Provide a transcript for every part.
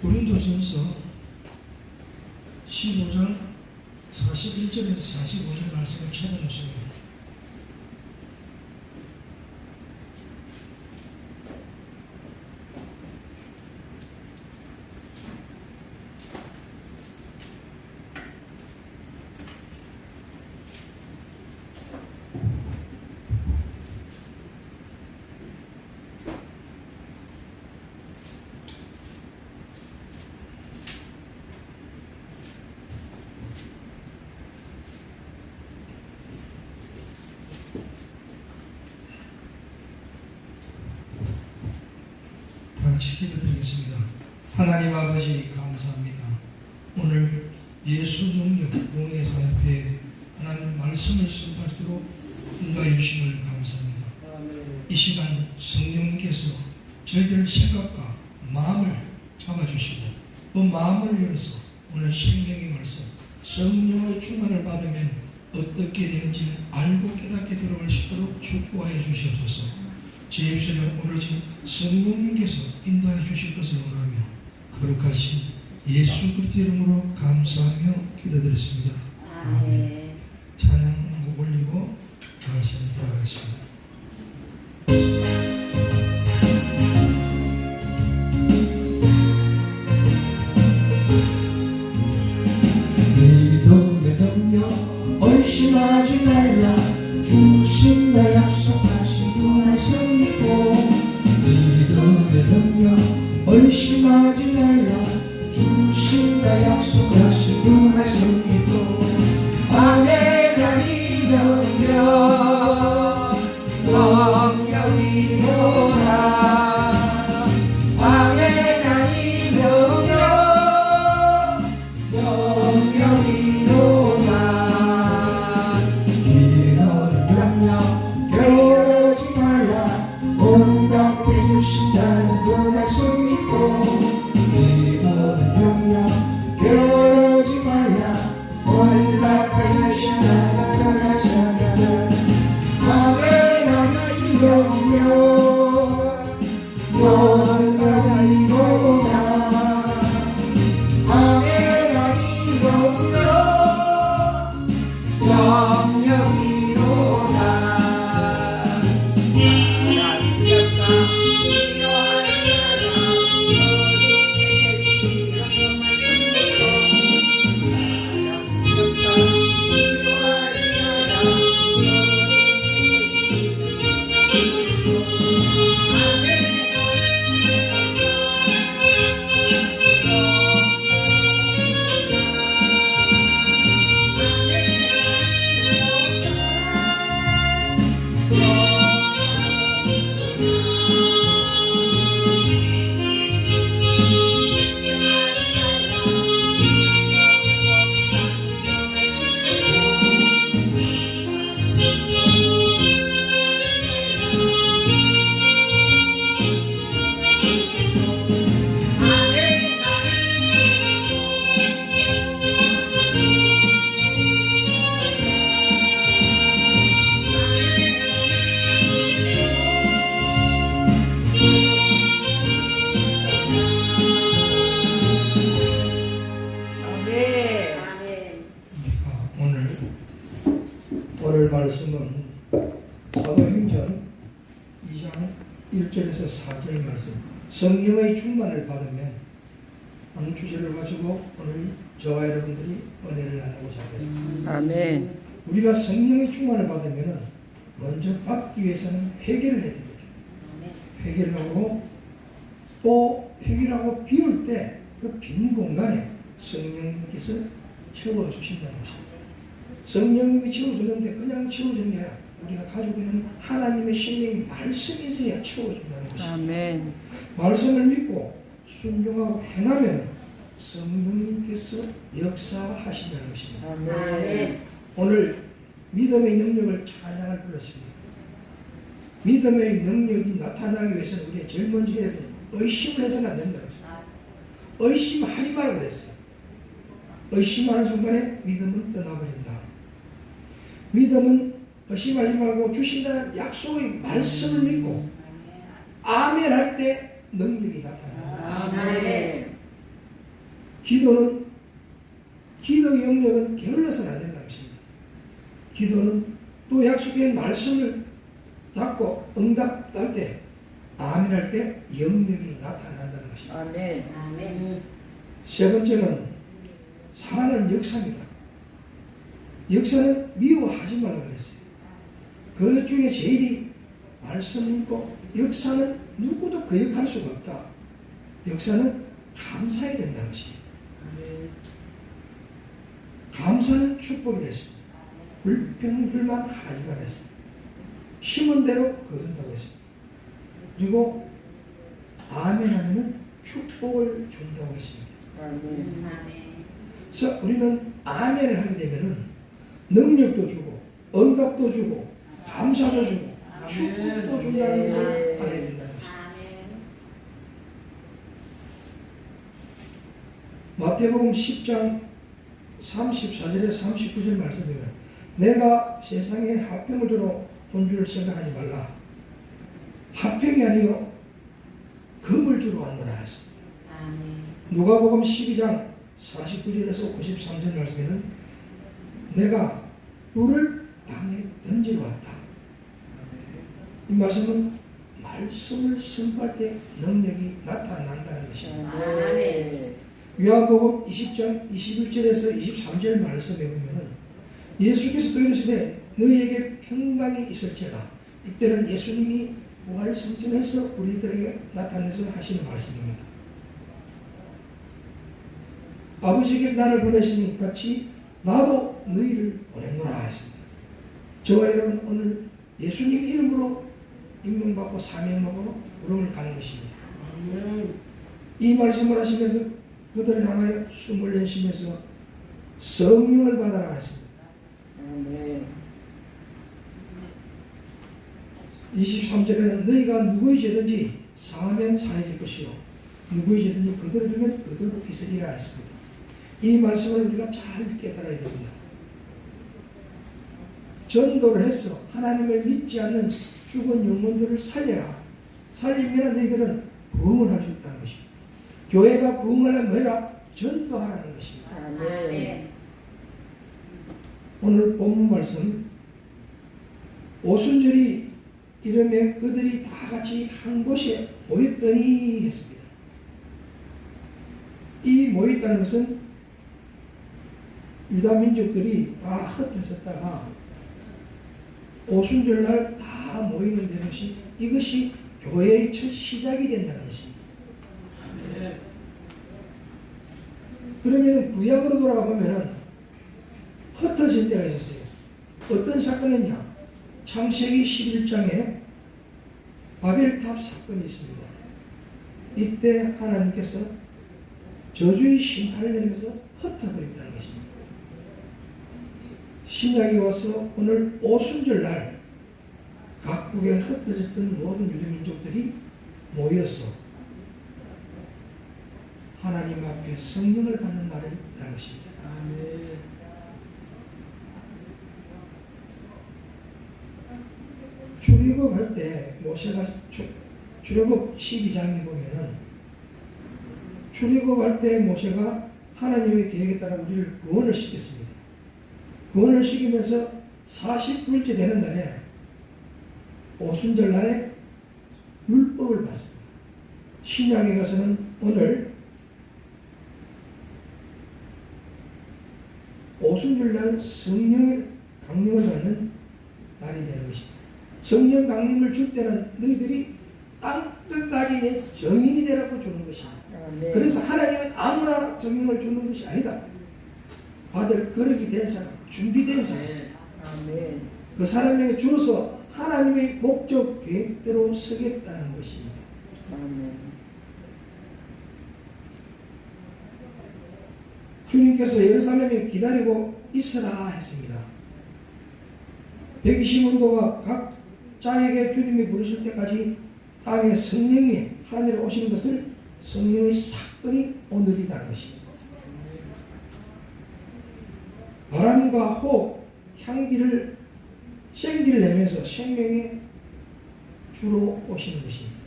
고린도전서 15장 41절에서 45절 말씀을 찾아놓습니다. 같이 기도드리겠습니다. 하나님 아버지 감사합니다. 오늘 예수 능력 공예사협회 하나님 말씀을 선포하도록 인도해 주심을 감사합니다. 이 시간 성령님께서 저희들 생각과 마음을 잡아주시고 또 마음을 열어서 오늘 생명의 말씀 성령의 충만을 받으면 어떻게 되는지를 알고 깨닫게 들어갈 수 있도록 축복하여 주시옵소서. 제 입술을 오로지 성령님께서 인도해 주실 것을 원하며 거룩하신 예수 그리스도 이름으로 감사하며 기도드렸습니다. 아멘. 찬양 올리고 말씀 들어가겠습니다. 믿음의 능력 의심하지 말라 주신다 약속하신 그 말씀 믿고 믿음의 능력 의심하지 말라 주신다 약속하신 그 말씀 믿고 아내가 믿으며 영영이로라 아내가 믿으며 영영이로라 기도는 명령 게으르지 말라 응답해 주신다는 그 말씀 믿고 기도는 명령 게으르지 말라 응답해 주신다는 그 말씀 믿고 아내가 믿으며 영영이로라 오늘 말씀은 사도행전 2장 1절에서 4절 말씀 성령의 충만을 받으면 하는 주제를 가지고 오늘 저와 여러분들이 은혜를 나누고자 합니다. 아멘. 우리가 성령의 충만을 받으면 먼저 받기 위해서는 회개를 해야 됩니다. 회개를 하고 또 회개하고 비울 때 그 빈 공간에 성령님께서 채워주신다는 것입니다. 성령님이 채워주는데 그냥 채워주는 게 아니라 우리가 가지고 있는 하나님의 생명이 말씀이 있어야 채워준다는 것입니다. 아멘. 말씀을 믿고 순종하고 행하면 성령님께서 역사하신다는 것입니다. 아멘. 오늘 믿음의 능력을 찬양을 불렀습니다. 믿음의 능력이 나타나기 위해서는 우리가 제일 먼저 해야 돼. 의심을 해서는 안 된다고 했어요. 의심하지 말라고 그랬어요. 의심하는 순간에 믿음은 떠나버린다. 믿음은 의심하지 말고 주신다는 약속의 말씀을 믿고 아멘 할 때 능력이 나타난다. 아멘. 기도 영역은 게을러서는 안 된다는 것입니다. 기도는 또 약속된 말씀을 잡고 응답할 때, 아멘할 때 영역이 나타난다는 것입니다. 아멘. 아멘. 세 번째는 사랑은 역사입니다. 역사는 미워하지 말라고 그랬어요. 그 중에 제일이 말씀이고, 역사는 누구도 거역할 수가 없다. 역사는 감사해야 된다는 것입니다. 감사는 축복이라 했습니다. 불평불만 하지 말라 했습니다. 심은 대로 거둔다고 했습니다. 그리고 아멘 하면은 축복을 준다고 했습니다. 아멘. 그래서 우리는 아멘을 하게 되면은 능력도 주고, 응답도 주고, 감사도 주고, 축복도 준다는 것을 알아야 된다는 것입니다. 마태복음 10장 34절에서 39절 말씀드리면, 내가 세상에 화평을 주러 돈 줄 생각하지 말라. 화평이 아니요 금을 주러 왔노라 했습니다. 누가복음 12장 49절에서 53절 말씀에는 내가 뿔을 땅에 던지러 왔다. 이 말씀은 말씀을 선포할 때 능력이 나타난다는 것입니다. 요한복음 20장 21절에서 23절 말씀에 보면은 예수께서 또 이르시되 너희에게 평강이 있을지어다. 이때는 예수님이 부활승천해서 우리들에게 나타내서 하시는 말씀입니다. 아버지께 나를 보내시니 같이 나도 너희를 보냈노라 하십니다. 저와 여러분 오늘 예수님 이름으로 임명받고 사명받고 부름을 가는 것입니다. 이 말씀을 하시면서 그들을 향하여 숨을 내쉬면서 성령을 받아라 하십니다. 23절에는 너희가 누구의 죄든지 사하면 사해질 것이요 누구의 죄든지 그대로 두면 그대로 있으리라 했습니다. 이 말씀을 우리가 잘 깨달아야 됩니다. 전도를 해서 하나님을 믿지 않는 죽은 영혼들을 살려라. 살리면 너희들은 부흥을 할 수 있다는 것입니다. 교회가 부흥하려면 뭐라? 전도하라는 것입니다. 아멘. 오늘 본문 말씀 오순절이 이름에 그들이 다 같이 한 곳에 모였더니 했습니다. 이 모였다는 것은 유다 민족들이 다 흩어졌다가 오순절날 다 모이는 것이 이것이 교회의 첫 시작이 된다는 것입니다. 그러면 구약으로 돌아가 보면은 흩어질 때가 있었어요. 어떤 사건이냐? 창세기 11장에 바벨탑 사건이 있습니다. 이때 하나님께서 저주의 심판을 내리면서 흩어버렸다는 것입니다. 신약에 와서 오늘 오순절날 각국에 흩어졌던 모든 유대민족들이 모여서 하나님 앞에 성령을 받는 날을 있다는 것입니다. 출애굽할 때 모세가 출애굽 12장에 보면은 출애굽할 때 모세가 하나님의 계획에 따라 우리를 구원을 시켰습니다. 구원을 시키면서 49일째 되는 날에 오순절 날에 율법을 받습니다. 신약에 가서는 오늘 오순절 날 성령의 강림을 받는 날이 되는 것입니다. 성령 강림을 줄 때는 너희들이 땅끝까지 정인이 되라고 주는 것입니다. 그래서 하나님은 아무나 성령을 주는 것이 아니다. 받을 거룩이 된 사람, 준비된 사람, 그 사람에게 주로서 하나님의 목적 계획대로 서겠다는 것입니다. 주님께서 예루살렘에 기다리고 있으라 했습니다. 120원도가 각 자에게 주님이 부르실 때까지 땅에 성령이 하늘에 오시는 것을 성령의 사건이 오늘이라는 것입니다. 바람과 호흡, 향기를 생기를 내면서 생명의 주로 오시는 것입니다.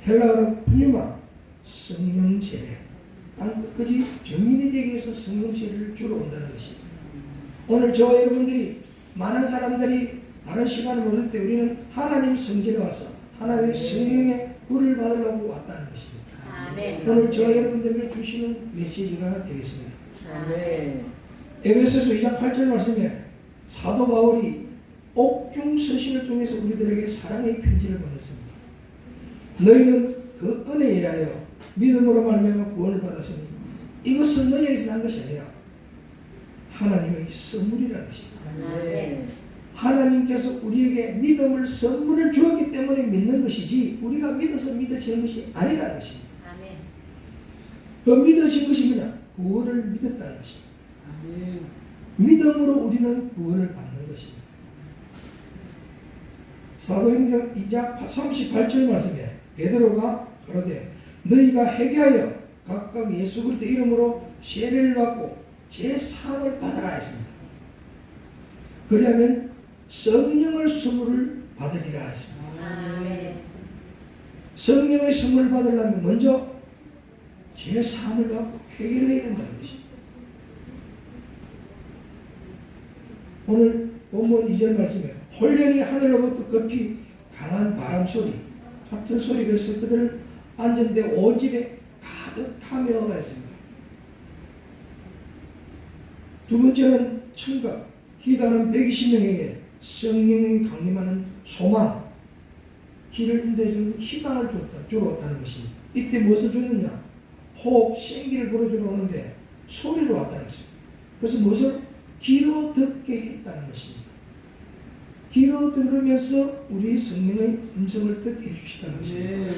헬라어로 푸뉴마, 성령 세례. 땅 끝까지 정인이 되기 위해서 성령세례를 주러 온다는 것입니다. 오늘 저와 여러분들이 많은 사람들이 다른 시간을 보낼 때 우리는 하나님 성전에 와서 하나님의 성령의 불을 받으려고 왔다는 것입니다. 아멘. 오늘 저와 여러분들에게 주시는 메시지가 되겠습니다. 아멘. 에베소서 2장 8절 말씀에 사도 바울이 옥중 서신을 통해서 우리들에게 사랑의 편지를 보냈습니다. 너희는 그 은혜에 의하여 믿음으로 말미암아 구원을 받았으니 이것은 너희에게서 난 것이 아니라 하나님의 선물이라는 것입니다. 아멘. 하나님께서 우리에게 믿음을 선물을 주었기 때문에 믿는 것이지 우리가 믿어서 믿어지는 것이 아니라는 것입니다. 아멘. 그 믿어진 것이 뭐냐? 구원을 믿었다는 것입니다. 믿음으로 우리는 구원을 받는 것입니다. 사도행전 2장 38절 말씀에 베드로가 가로되 너희가 회개하여 각각 예수 그리스도 이름으로 세례를 받고 제3을 받아라 했습니다. 그러면 성령의 선물을 받으리라 했습니다. 아멘. 성령의 선물을 받으려면 먼저 제3을 받고 회개를 해야 된다는 것입니다. 오늘 본문 2절 말씀에 홀연히 하늘로부터 급히 강한 바람소리 같은 소리가 있어 그들 앉은데 온 집에 가득하며 했습니다. 두 번째는 청각, 기도하는 120명에게 성령이 강림하는 소망, 길을 인도해주는 희망을 주러 왔다는 것입니다. 이때 무엇을 줬느냐? 호흡, 생기를 불어주러 오는데 소리로 왔다는 것입니다. 그래서 무엇을 귀로 듣게 했다는 것입니다. 귀로 들으면서 우리 성령의 음성을 듣게 해주시다는 것입니다.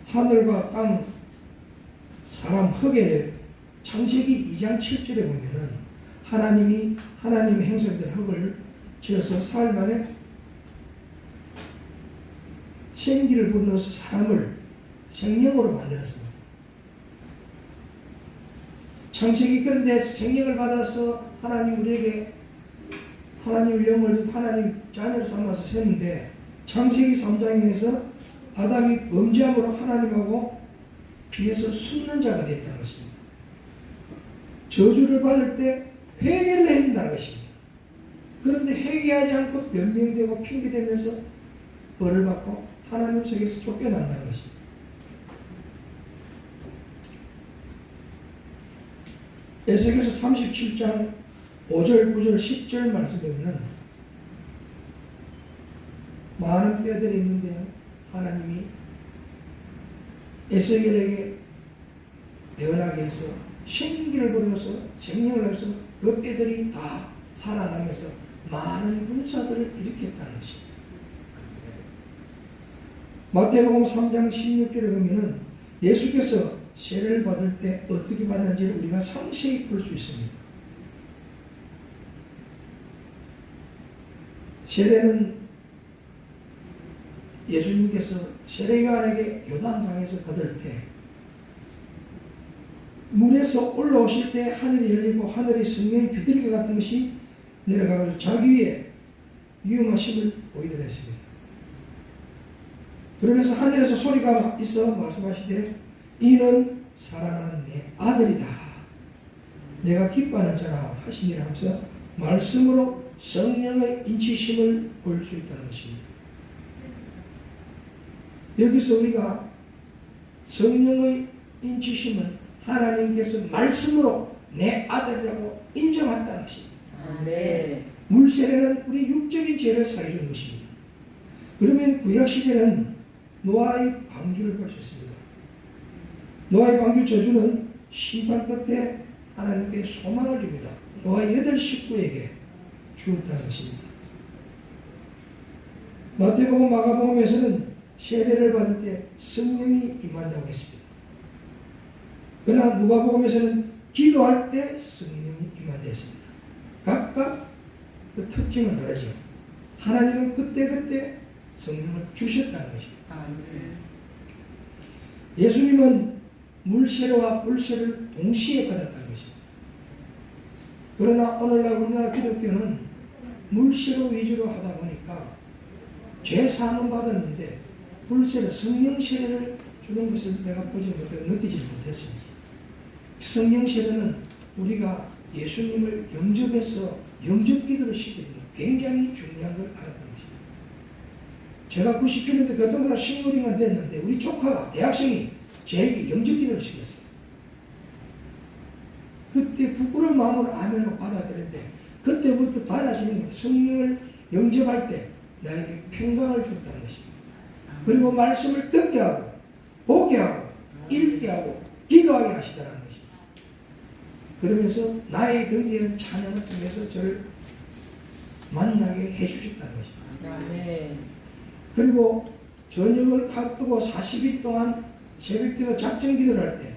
하늘과 땅, 사람, 흙에 창세기 2장 7절에 보면은 하나님이 하나님의 행성된 흙을 지어서 사흘 만에 생기를 불러서 사람을 생명으로 만들었습니다. 창세기 그런데 생명을 받아서 하나님 우리에게 하나님 영을 하나님 자녀를 삼아서 셌는데 창세기 3장에서 아담이 범죄함으로 하나님하고 비해서 숨는 자가 됐다는 것입니다. 저주를 받을 때 회개를 해야 된다는 것입니다. 그런데 회개하지 않고 변명되고 핑계대면서 벌을 받고 하나님 속에서 쫓겨난다는 것입니다. 에스겔서 37장 5절, 9절, 10절 말씀에 보면 많은 뼈들이 있는데 하나님이 에스겔에게 태어나게 해서 생기를 불어서 생명을 해서 그 뼈들이 다 살아나면서 많은 군사들을 일으켰다는 것입니다. 마태복음 3장 16절에 보면은 예수께서 세례를 받을 때 어떻게 받는지를 우리가 상세히 볼 수 있습니다. 세례는 예수님께서 세례요한에게 요단강에서 받을 때 물에서 올라오실 때 하늘이 열리고 하늘의 성령의 비둘기 같은 것이 내려가서 자기 위에 위험하심을 보이더라 했습니다. 그러면서 하늘에서 소리가 있어 말씀하시되 이는 사랑하는 내 아들이다. 내가 기뻐하는 자라 하시니라 하면서 말씀으로 성령의 인치심을 볼 수 있다는 것입니다. 여기서 우리가 성령의 인치심은 하나님께서 말씀으로 내 아들이라고 인정한다는 것입니다. 아멘. 물세례는 우리 육적인 죄를 사해주는 것입니다. 그러면 구약시대는 노아의 방주를 볼 수 있습니다. 노아의 방주 저주는 심판 끝에 하나님께 소망을 줍니다. 노아의 8 식구에게 주었다는 것입니다. 마태복음, 마가복음에서는 세례를 받을 때 성령이 임한다고 했습니다. 그러나 누가복음에서는 기도할 때 성령이 임한다 했습니다. 각각 그 특징은 다르죠. 하나님은 그때그때 성령을 주셨다는 것입니다. 예수님은 물세례와 불세를 동시에 받았다는 것입니다. 그러나 오늘날 우리나라 기독교는 물세례 위주로 하다 보니까 죄 사함은 받았는데 불세례 성령 세례를 주는 것을 내가 보지 못하고 느끼지 못했습니다. 성령 세례는 우리가 예수님을 영접해서 영접 기도를 시키는 굉장히 중요한 걸 알았던 것입니다. 제가 97년도 교통보다 신부링을 됐는데 우리 조카가 대학생이 저에게 영접 기도를 시켰어요. 그때 부끄러운 마음으로 아멘을 받아들였는데 그때부터 달라지는 거예요. 성령을 영접할 때 나에게 평강을 줬다는 것입니다. 그리고 말씀을 듣게 하고 보게 하고 읽게 하고 기도하게 하시다는 것입니다. 그러면서 나의 덕이는 찬양을 통해서 저를 만나게 해주셨다는 것입니다. 아멘. 그리고 저녁을 앞두고 40일 동안 새벽기도 작정기도를 할 때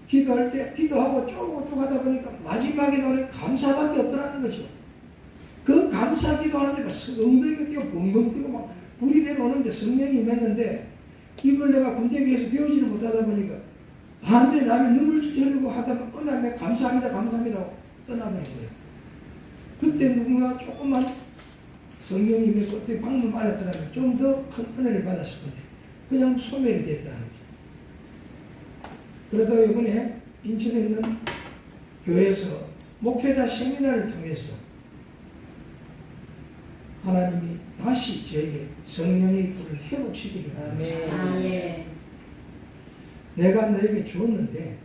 기도할 때 기도하고 쭉 하다 보니까 마지막에 나오는 감사밖에 없더라는 거죠. 그 감사 기도하는데 엉덩이가 뛰고 벙벙 뛰고 막 불이 내려오는데 성령이 임했는데 이걸 내가 군대에 비해서 배우지를 못하다 보니까 안돼 남의 눈물 흘리고 하다가 끝나면 감사합니다 하고 떠나버린 거예요. 그때 누군가 조금만 성령이 임해서 그때 방문 알았더라면 좀 더 큰 은혜를 받았을 건데 그냥 소멸이 됐더라는 거죠. 그러다 이번에 인천에 있는 교회에서 목회자 세미나를 통해서 하나님이 다시 저에게 성령의 불을 회복시키기를 원합니다. 아멘. 내가 너에게 주었는데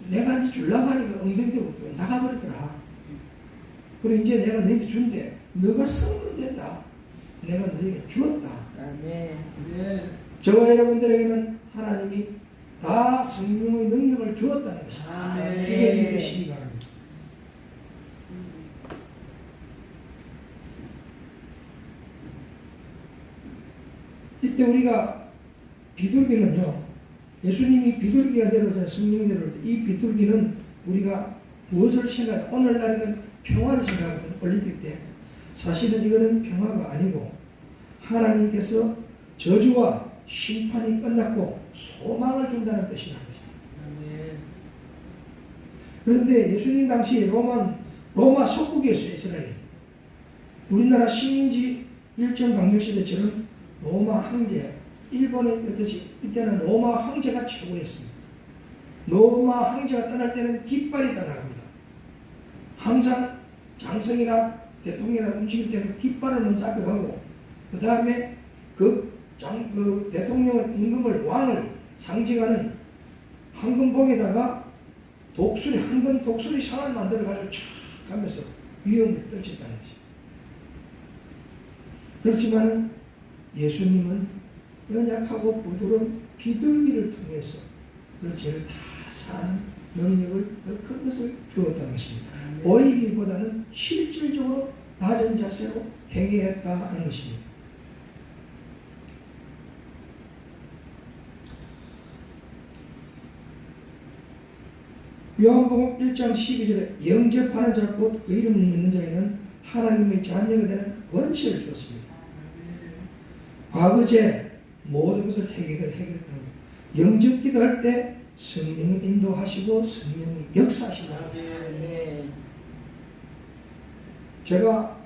내가 네 주려고 하니까 엉덩이대고 나가버리더라. 그리고 이제 내가 너에게 준대 너가 쓰면 된다. 내가 너에게 주었다. 아멘. 저와 여러분들에게는 하나님이 다 성령의 능력을 주었다는 것입니다. 아멘. 그게 믿으시기 바랍니다. 이때 우리가 비둘기는요, 예수님이 비둘기가 되어서 성령이 되어올 때 이 비둘기는 우리가 무엇을 생각해? 오늘날에는 평화를 생각하거든, 올림픽 때. 사실은 이거는 평화가 아니고 하나님께서 저주와 심판이 끝났고 소망을 준다는 뜻이라는 거죠. 그런데 예수님 당시 로마 속국이었어요, 이스라엘이. 우리나라 식민지 일정 강력시대처럼 로마 황제, 일본의 뜻이 이때는 로마 황제가 최고였습니다. 로마 황제가 떠날 때는 깃발이 떠나갑니다. 항상 장성이나 대통령이나 움직일 때는 깃발을 먼저 앞에 가고 그 다음에 그 대통령을 임금을 왕을 상징하는 황금봉에다가 독수리 황금 독수리 상을 만들어 가지고 촥 가면서 위험을 떨쳤다는 것이죠. 그렇지만은 예수님은 연약하고 부드러운 비둘기를 통해서 그 죄를 다 사는 능력을 더 큰 것을 주었다는 것입니다. 보이기보다는 실질적으로 낮은 자세로 행해했다 하는 것입니다. 요한복음 1장 12절에 영접하는 자 곧 그 이름을 믿는 자에는 하나님의 자녀가 되는 권세를 주었습니다. 과거제 모든 것을 해결했다는 것. 영접 기도할 때 성령이 인도하시고 성령이 역사하신다는 것입니다. 제가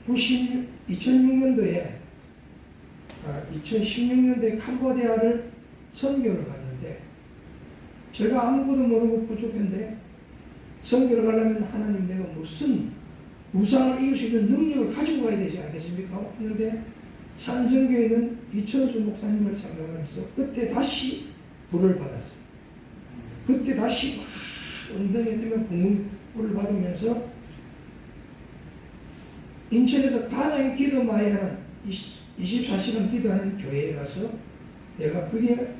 2016년도에 캄보디아를 선교를 갔는데 제가 아무것도 모르고 부족한데 선교를 가려면 하나님 내가 무슨 우상을 이길 수 있는 능력을 가지고 가야 되지 않겠습니까? 했는데 산성교에 있는 이천수 목사님을 생각하면서 그때 다시 불을 받았어요. 그때 다시 막 엉덩이에 때문에 불을 받으면서 인천에서 가장 기도 많이 하는 24시간 기도하는 교회에 가서 내가 그게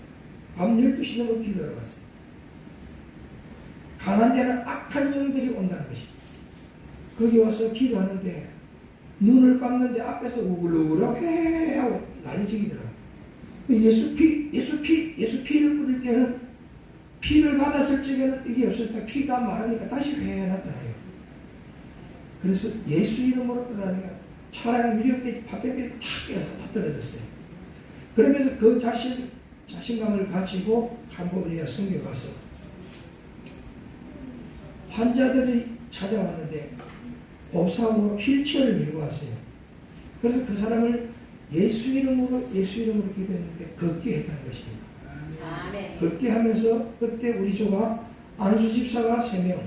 밤 12시 넘어 기도하러 갔어요. 강한 데는 악한 영들이 온다는 것입니다. 거기 와서 기도하는데 눈을 감는데 앞에서 우글우글하고 헤헤하고 난리지기더라고요. 예수 피를 뿌릴 때는 피를 받았을 적에는 이게 없을 때 피가 많으니까 다시 회해놨더라고요. 그래서 예수 이름으로 떠나니까 차량 위력대 파편들이 탁 떨어졌어요. 그러면서 그 자신감을 가지고 캄보디아 선교 가서 환자들이 찾아왔는데 곱사하고 휠체어를 밀고 왔어요. 그래서 그 사람을 예수 이름으로 기도했는데 걷게 했다는 것입니다. 아멘. 걷게 하면서 그때 우리 조가 안수 집사가 3명,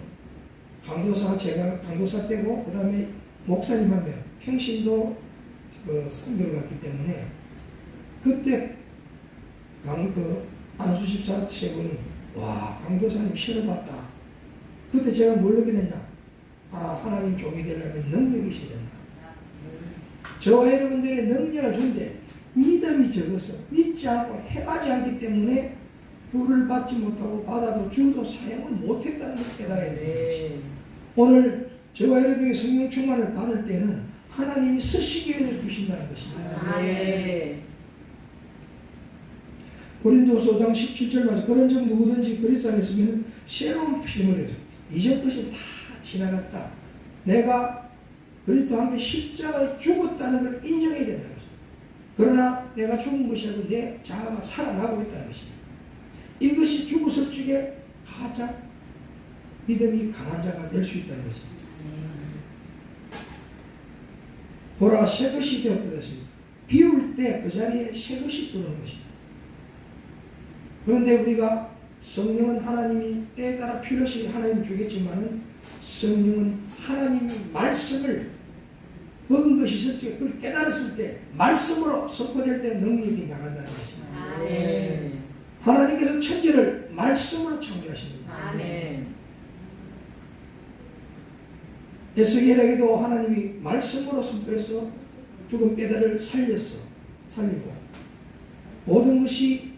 강도사 제가 강도사 떼고 그 다음에 목사님 1명, 평신도 선교를 갔기 때문에 그때 안수 집사 3분이 와 강도사님 시를 봤다. 그때 제가 뭘 느끼게 됐냐? 아 하나님 종이 되려면 능력이 있어야 된다. 저와 여러분들의 능력을 준데 믿음이 적어서 믿지 않고 행하지 않기 때문에 불을 받지 못하고 받아도 주도 사용을 못했다는 걸 깨달아야 됩니다. 네. 오늘 저와 여러분의 성령 충만을 받을 때는 하나님이 쓰시기 위해서 주신다는 것입니다. 네. 고린도서 5장 17절 말씀 그런 점 누구든지 그리스도 안에 있으면 새로운 피조물이 되죠. 이전 것이 다 지나갔다. 내가 그리스도와 함께 십자가에 죽었다는 걸 인정해야 된다는 것입니다. 그러나 내가 죽은 것이 아니고 내 자아가 살아나고 있다는 것입니다. 이것이 죽었을 적에 가장 믿음이 강한 자가 될 수 있다는 것입니다. 보라 새 것이 되었습니다. 비울 때 그 자리에 새 것이 들어오는 것입니다. 그런데 우리가 성령은 하나님이 때에 따라 필요시 하나님 주겠지만은 성령은 하나님의 말씀을 먹은 것이 있을 때 그걸 깨달았을 때 말씀으로 선포될 때 능력이 나간다는 것입니다. 아멘. 하나님께서 천지를 말씀으로 창조하십니다. 아멘. 에스겔에게도 하나님이 말씀으로 선포해서 죽은 뼈들을 살리고 모든 것이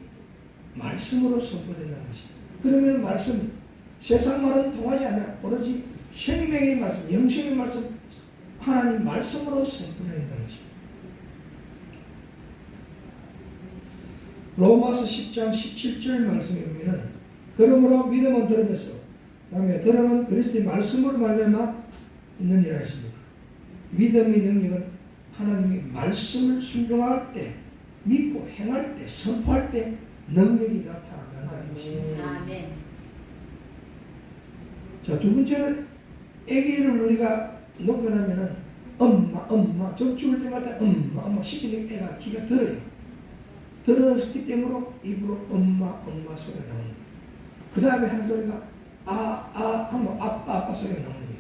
말씀으로 선포된다는 것입니다. 그러면 말씀 세상 말은 통하지 않아 오로지 생명의 말씀 영생의 말씀 하나님 말씀으로 선포된다는 것입니다. 로마서 10장 17절 말씀에 보면 그러므로 믿음은 들음에서 그다음에 들음은 그리스도의 말씀으로 말미암아 있느니라 했습니다. 믿음의 능력은 하나님의 말씀을 순종할 때 믿고 행할 때 선포할 때 능력이 나타난다는 것입니다. 아멘. 자, 두 번째는 아기를 우리가 놓고 나면은 엄마 저 죽을 때마다 엄마 시키는 애가 기가 들어요. 들었기 때문에 입으로 엄마 소리가 나오는 거예요. 그 다음에 하는 소리가 하면 아빠 소리가 나오는 거예요.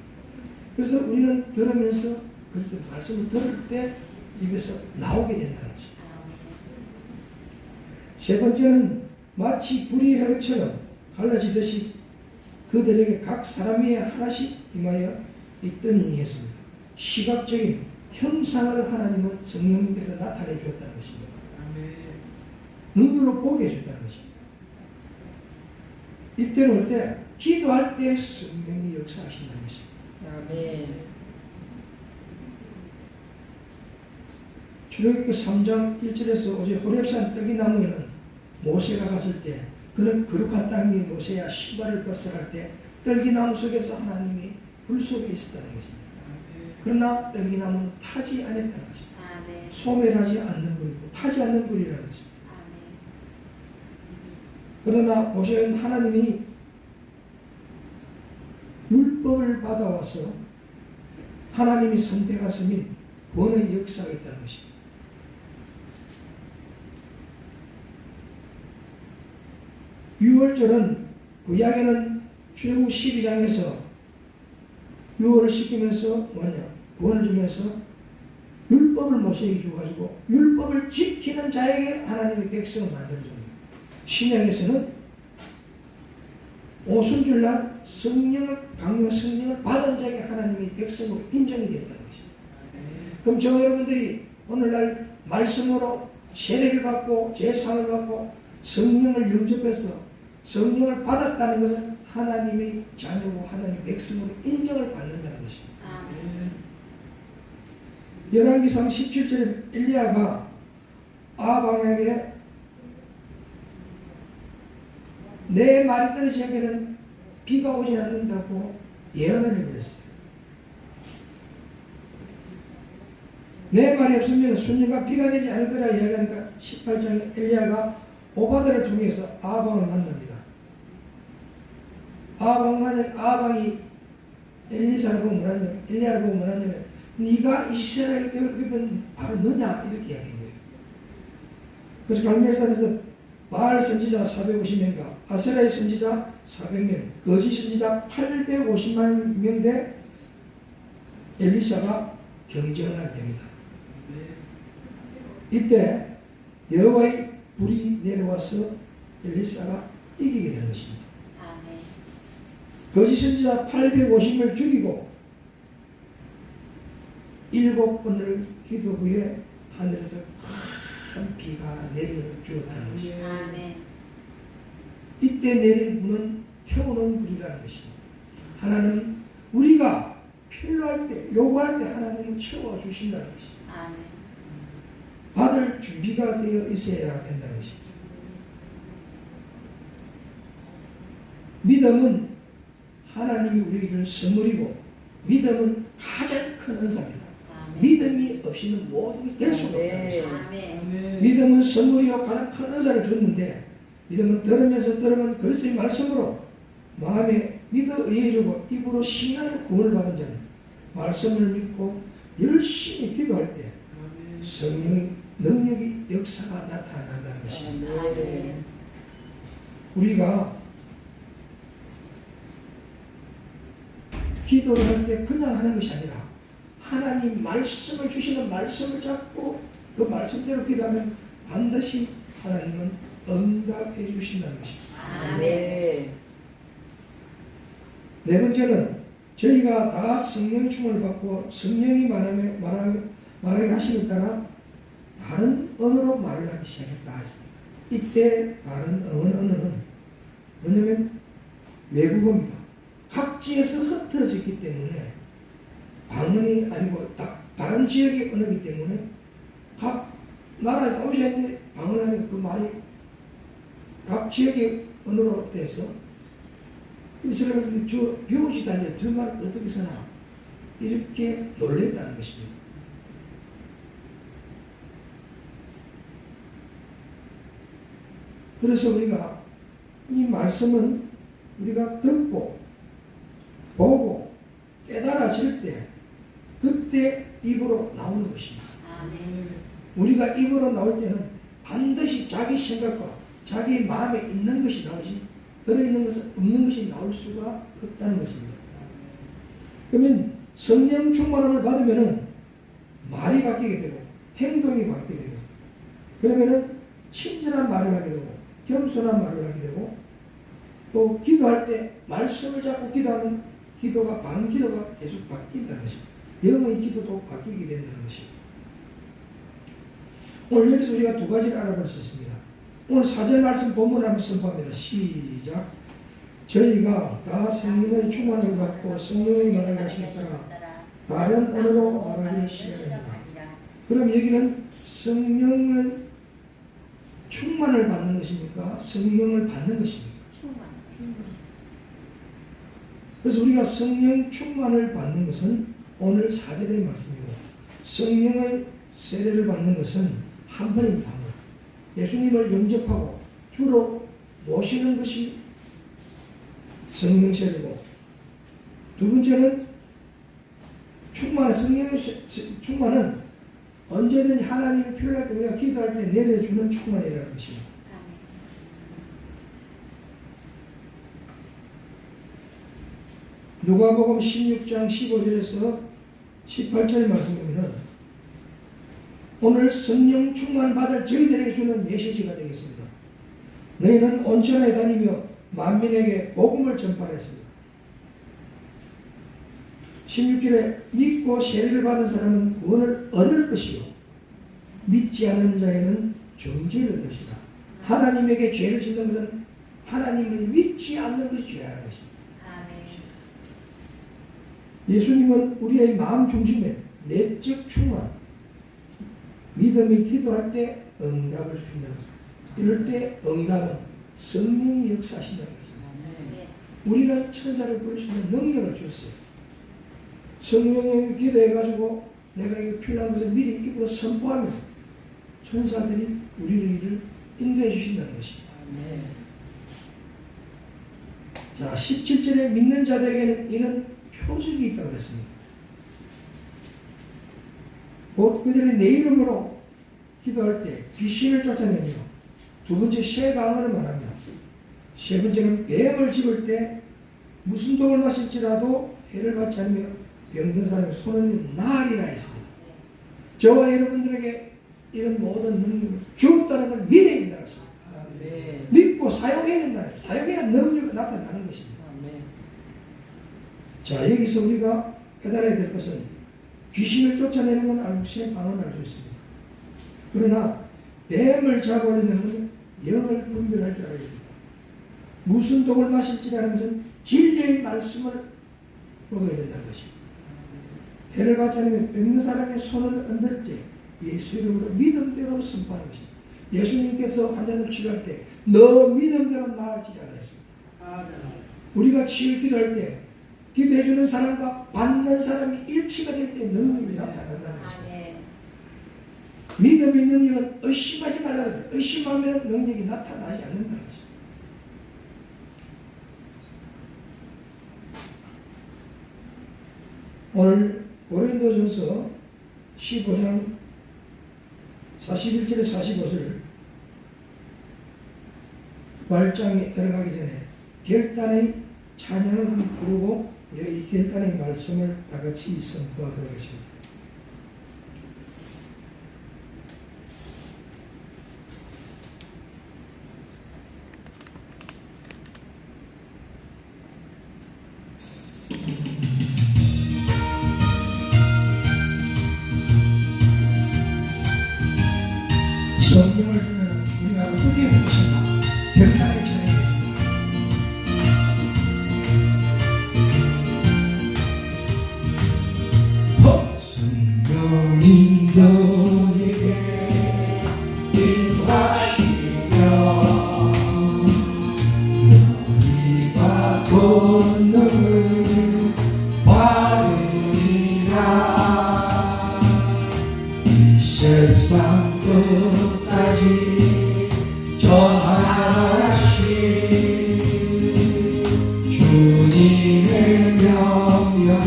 그래서 우리는 들으면서 그렇게 말씀을 들을 때 입에서 나오게 된다는 것이죠. 세 번째는 마치 불이 혈처럼 갈라지듯이 그들에게 각 사람이 하나씩 임하여 있더니 했습니다. 시각적인 형상을 하나님은 성령님께서 나타내 주었다는 것입니다. 눈으로 보게 해줬다는 것입니다. 이때는 올 때 기도할 때 성령이 역사하신다는 것입니다. 아멘. 출애굽기 3장 1절에서 어제 호렙산 떡이 나무에는 모세가 갔을 때 그는 거룩한 땅이 모세야 신발을 벗어날 때 떡이나무 속에서 하나님이 불 속에 있었다는 것입니다. 그러나 떡이나무는 타지 않았다는 것입니다. 소멸하지 않는 불이고 타지 않는 불이라는 것입니다. 그러나 모세는 하나님이 율법을 받아와서 하나님이 선택하신 구원의 역사가 있다는 것입니다. 유월절은 구약에는 출애굽 12장에서 유월을 시키면서 구원을 주면서 율법을 모세에게 주어가지고 율법을 지키는 자에게 하나님의 백성을 만들어줍니다. 신약에서는 오순절날 강림의 성령을 받은 자에게 하나님의 백성으로 인정이 됐다는 것입니다. 그럼 저 여러분들이 오늘날 말씀으로 세례를 받고 제사를 받고 성령을 영접해서 성령을 받았다는 것은 하나님의 자녀고 하나님의 백성으로 인정을 받는다는 것입니다. 열왕기상 17절에 엘리야가 아합에게 내 말이 떨어지지 않게는 비가 오지 않는다고 예언을 해버렸어요. 내 말이 없으면 순년간 비가 되지 않을 거라 이야기하니까 18장에 엘리야가 오바다를 통해서 아합왕을 만납니다. 아합왕이 엘리야를 보고 뭐라냐면 네가 이스라엘 교회는 바로 너냐 이렇게 이야기한 거예요. 그래서 갈멜산에서 바알 선지자 450명과 아세라의 선지자 400명, 거짓 선지자 850만 명 대 엘리사가 경쟁을 하게 됩니다. 이때 여호와의 불이 내려와서 엘리사가 이기게 되는 것입니다. 아멘. 거짓 선지자 850을 죽이고 7번을 기도 후에 하늘에서 큰 비가 내려 주었다는 것입니다. 아멘. 이때 내릴 불은 태우는 불이라는 것입니다. 하나님 우리가 필요할 때 요구할 때 하나님은 채워주신다는 것입니다. 아멘. 받을 준비가 되어 있어야 된다는 것입니다. 믿음은 하나님이 우리에게 준 선물이고 믿음은 가장 큰 은사입니다. 아멘. 믿음이 없이는 모든 게 될 수가 없다는 것입니다. 아멘. 믿음은 선물이요 가장 큰 은사를 줬는데 믿음은 들으면 그리스도의 말씀으로 마음에 믿어 의에 이르고 입으로 신하여 구원을 받은 자는 말씀을 믿고 열심히 기도할 때 성령의 능력이 역사가 나타난다는 것입니다. 아멘. 우리가 기도를 할 때 그냥 하는 것이 아니라 하나님 말씀을 주시는 말씀을 잡고 그 말씀대로 기도하면 반드시 하나님은 응답해 주신다는 것입니다. 아멘. 네 번째는 저희가 다 성령 충만을 받고 성령이 말하게 하심에 따라 다른 언어로 말을 하기 시작했다 했습니다. 이때 다른 언어는 뭐냐면 외국어입니다. 각지에서 흩어졌기 때문에 방언이 아니고 다른 지역의 언어이기 때문에 각 나라에 오셨는데 방언하니까 그 말이 각 지역의 언어로 돼서 이스라엘인데 저 배우지도 않냐 저 말을 어떻게 쓰나 이렇게 놀랬다는 것입니다. 그래서 우리가 이 말씀은 우리가 듣고 보고 깨달아질 때 그때 입으로 나오는 것입니다. 아멘. 우리가 입으로 나올 때는 반드시 자기 생각과 자기 마음에 있는 것이 나오지 들어있는 것은 없는 것이 나올 수가 없다는 것입니다. 그러면 성령 충만함을 받으면은 말이 바뀌게 되고 행동이 바뀌게 되고 그러면은 친절한 말을 하게 되고 겸손한 말을 하게 되고 또 기도할 때 말씀을 잡고 기도하면 기도가 반기도가 계속 바뀐다는 것입니다. 영의 기도도 바뀌게 된다는 것입니다. 오늘 여기서 우리가 두 가지를 알아볼 수 있습니다. 오늘 4절 말씀 본문 한번 선포합니다. 시작. 저희가 다 성령의 충만을 받고 성령의 말하게 하심에 따라 다른 언어로 말하기를 시작합니다. 그럼 여기는 성령을 충만을 받는 것입니까? 성령을 받는 것입니까? 충만. 그래서 우리가 성령 충만을 받는 것은 오늘 4절의 말씀이고 성령의 세례를 받는 것은 한 번입니다. 한 번. 예수님을 영접하고 주로 모시는 것이 성령 세례고 두 번째는 충만은 성령의 충만은 언제든지 하나님이 필요할 때 우리가 기도할 때 내려주는 충만이라는 것입니다. 누가복음 16장 15절에서 18절 말씀 보면은 오늘 성령 충만 받을 저희들에게 주는 메시지가 되겠습니다. 너희는 온천에 다니며 만민에게 복음을 전파했습니다. 16절에 믿고 세례를 받은 사람은 구원을 얻을 것이요 믿지 않은 자에는 정죄를 얻으시라. 하나님에게 죄를 짓는 것은 하나님을 믿지 않는 것이 죄라는 것입니다. 예수님은 우리의 마음 중심에 내적 충만, 믿음이 기도할 때 응답을 주신다는 것입니다. 이럴 때 응답은 성령이 역사하신다는 것입니다. 우리는 천사를 부를 수 있는 능력을 줬어요. 성령이 기도해가지고 내가 이거 필요한 것을 미리 입으로 선포하면 천사들이 우리를 인도해 주신다는 것입니다. 자, 17절에 믿는 자들에게는 이는 표적이 있다고 했습니다. 곧 그들이 내 이름으로 기도할 때 귀신을 쫓아내며 두 번째 새 방언을 말합니다. 세 번째는 뱀을 집을 때 무슨 독을 마실지라도 해를 받지 않으며 병든 사람의 손은 나으리라 했습니다. 저와 여러분들에게 이런 모든 능력을 주었다는 걸 믿어야 된다는 것입니다. 아멘. 믿고 사용해야 된다는 것입니다. 사용해야 능력이 나타나는 것입니다. 아멘. 자, 여기서 우리가 깨달아야 될 것은 귀신을 쫓아내는 건 알고 새 방언을 알 수 있습니다. 그러나 뱀을 잡아내는 것은 영을 분별할 줄 알아야 됩니다. 무슨 독을 마실지라는 것은 진리의 말씀을 먹어야 된다는 것입니다. 해를 받지 않으면 병든 사람의 손을 흔들 때 예수 이름으로 믿음대로 선포하는 것입니다. 예수님께서 환자들 치료할 때 너 믿음대로 나을지라 했습니다. 우리가 치유 기도할 때 기도해주는 사람과 받는 사람이 일치가 될 때 능력이 나타난다는 것입니다. 믿음이 있는 이는 의심하지 말라. 의심하면 능력이 나타나지 않는다는 것입니다. 오늘 고린도전서 15장 41절에 45절 말장에 들어가기 전에 결단의 찬양을 한번 부르고 우리가 이 결단의 말씀을 다 같이 선포하도록 하겠습니다. 성령을 주면 우리가 어떻게 해야 되겠습니까? 결단을 전해야겠습니다. 성령이 너에게 임하시며 너희가 권능을 받으리라. 이 세상 끝까지 전하신 주님의 명령을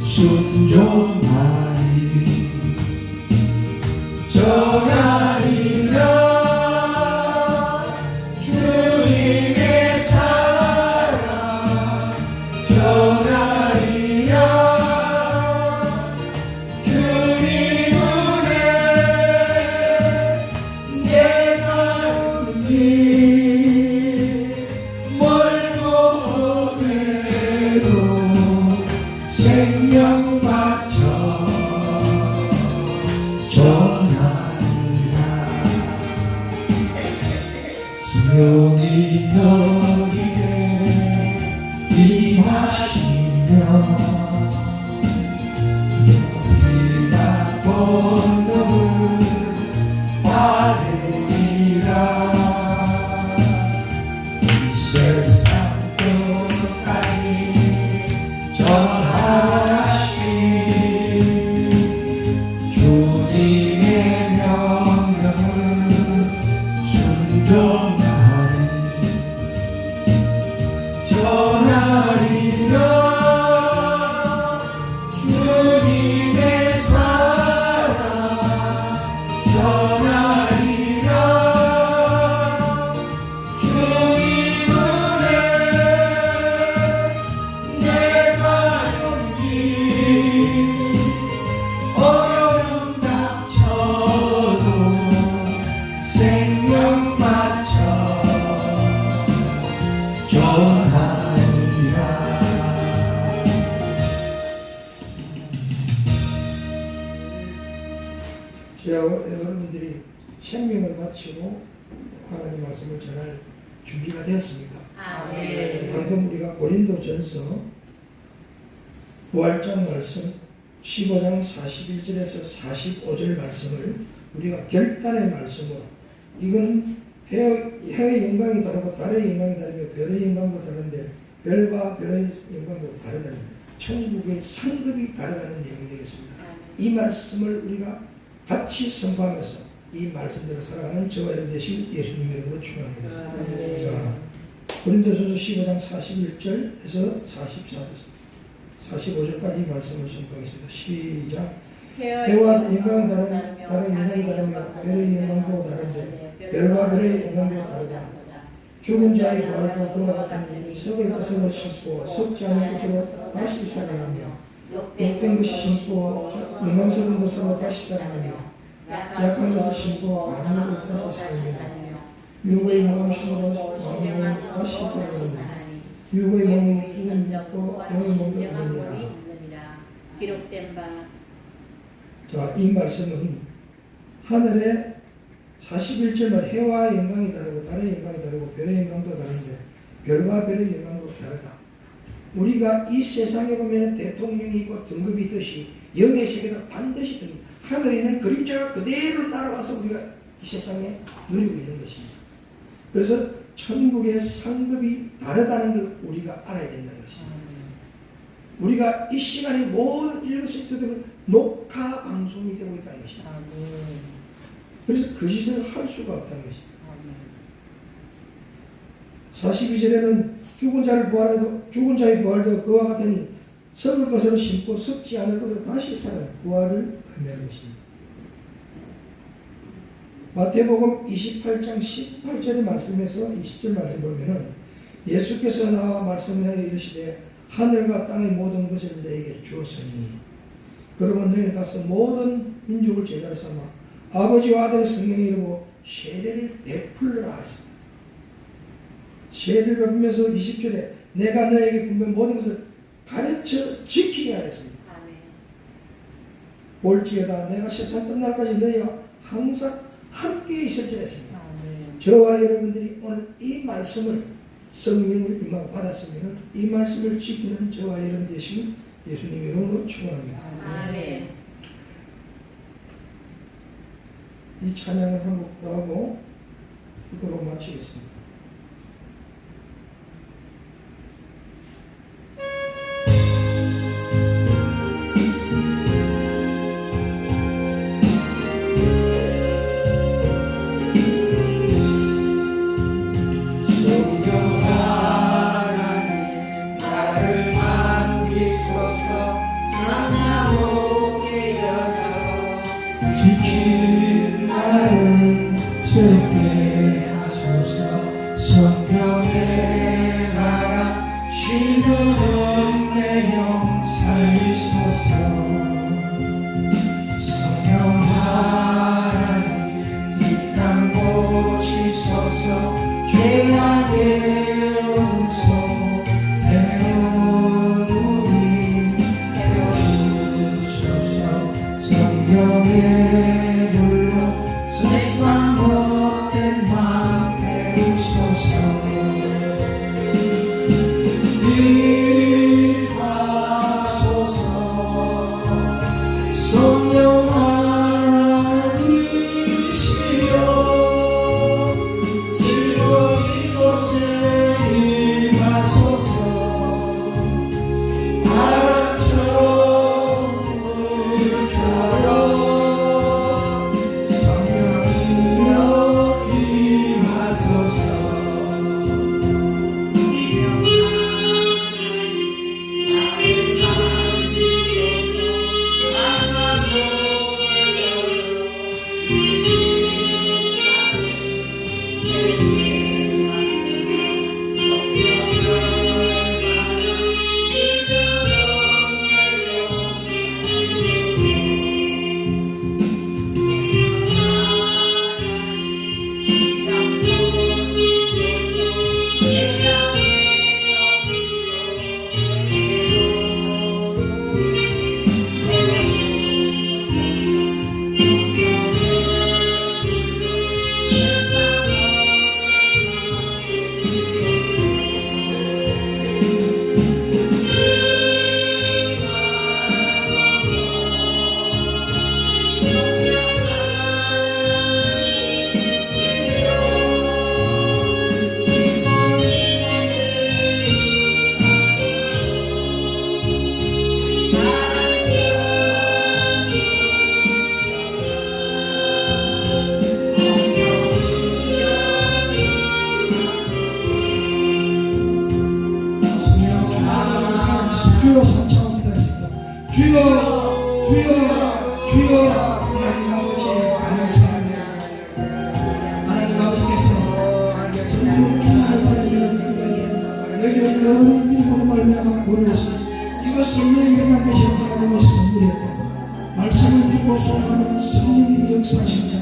순종하리. 전하리라 주님의 사랑. 전하리라 주님 은혜. 내가 길 멀고 오래도 생명 바쳐 전하리라. 수용이 너희에 임하시며 너희가 권능을 받으리라. 이 세상 끝까지 전하신 주님의 명령을 순종하리. 전하리라 주님의 사랑. 전하리라 주님 은혜. 내가 여기 어려움 닥쳐도 생명 바쳐 전하리라. 여러분들이 생명을 마치고 하나님 말씀을 전할 준비가 되었습니다. 아멘. 방금 우리가 고린도전서 부활장 말씀 15장 41절에서 45절 말씀을 우리가 결단의 말씀으로, 이거는 해의 영광이 다르고 달의 영광이 다르며 별의 영광도 다른데 별과 별의 영광도 다르다는, 천국의 상급이 다르다는 내용이 되겠습니다. 이 말씀을 우리가 같이 선포하면서 이 말씀대로 살아가는 저와 여러분 되신 예수님의 이름으로 축원합니다. 아멘. 자, 고린도전서 15장 41절에서 45절까지 말씀을 선포하겠습니다. 시작. 해와 영광은 다른 영광이 다르며 별의 영광도 다른데 별과 별의 영광도 다르다. 죽은 자의 부활과 그와 같은 일이 썩을 것으로 심고 썩지 않은 것으로 다시 살아나며 욕된 것이 심고 영광스러운 것으로 다시 살아나며 약한 것을 심고 강한 것을 다시 살아나며 육의 몸을 심고 왕을 다시 살아나며 육의 몸이 죽은 자고 영의 몸도 있느니라. 기록된 바. 자, 이 말씀은 하늘의 41절 말 해와 영광이 다르고 달의 영광이 다르고 별의 영광도 다른데 별과 별의 영광도 다르다. 우리가 이 세상에 보면 대통령이 있고 등급이 있듯이 영의 세계도 반드시 등급. 하늘에 있는 그림자가 그대로 날아와서 우리가 이 세상에 누리고 있는 것입니다. 그래서 천국의 상급이 다르다는 걸 우리가 알아야 된다는 것입니다. 우리가 이 시간에 모든 일거수일투족을 녹화 방송이 되고 있다는 것입니다. 그래서 그 짓을 할 수가 없다는 것입니다. 42절에는 죽은 자의 부활도 그와 같으니 썩을 것으로 심고 썩지 않을 것으로 다시 살아 부활을 의미하는 것입니다. 마태복음 28장 18절의 말씀에서 20절 말씀 보면은 예수께서 나와 말씀하여 이르시되 하늘과 땅의 모든 것을 너에게 주었으니 그러면 너희는 가서 모든 민족을 제자로 삼아 아버지와 아들의 성령의 이름으로 세례를 베풀라 하십니다. 세례를 베풀면서 20절에 내가 너에게 분명 모든 것을 가르쳐 지키게 하였습니다. 볼지어다 내가 세상 끝날까지 너희와 항상 함께 있을지라 했습니다. 저와 여러분들이 오늘 이 말씀을 성령을 임하고 받았으면 이 말씀을 지키는 저와 여러분 되시면 예수님 이름으로 축원합니다. 아멘. 이 찬양을 한 곡 더 하고 이거로 마치겠습니다. 지친 나를 새롭게 하소서. 성령의 바람 쉬는 내 영 살리소서. 성령 하나님 이 땅 고치소서. 죄악의 음성 헤매는 우리 깨워주소서. 성령의 불로 세상 못된 맘 배우소서. 일하소서. 성령 하나님이시여 즐거운 이곳에 임하소서. 바람처럼 물처럼 성령이 연한 믿음으로 말미암아 보내었으니 이것은 내게 난 것이 하나님의 선물이었다. 말씀을 듣고 소망하는 성령님이 역사하신 자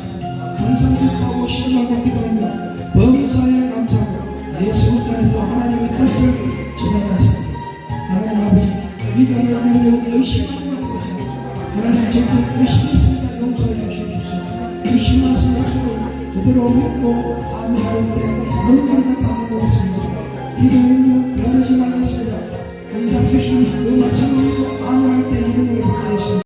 항상 기뻐하고 실망하고 기도하며 범사에 감사하고 예수 땅에서 하나님의 뜻을 전하였습니다. 하나님 아버지 믿음의 능력은 의심하는 것입니다. 하나님 저희들 의심했습니다. 용서해 주시옵소서. 주신 말씀 약속을 그대로 믿고 아멘하여 능력이 다 담는 것입니다. 기도의 능력은 변하지 말았습니다. 응답 주시는 그 말씀을 믿고 아멘할 때 이름을 받게 했습니다.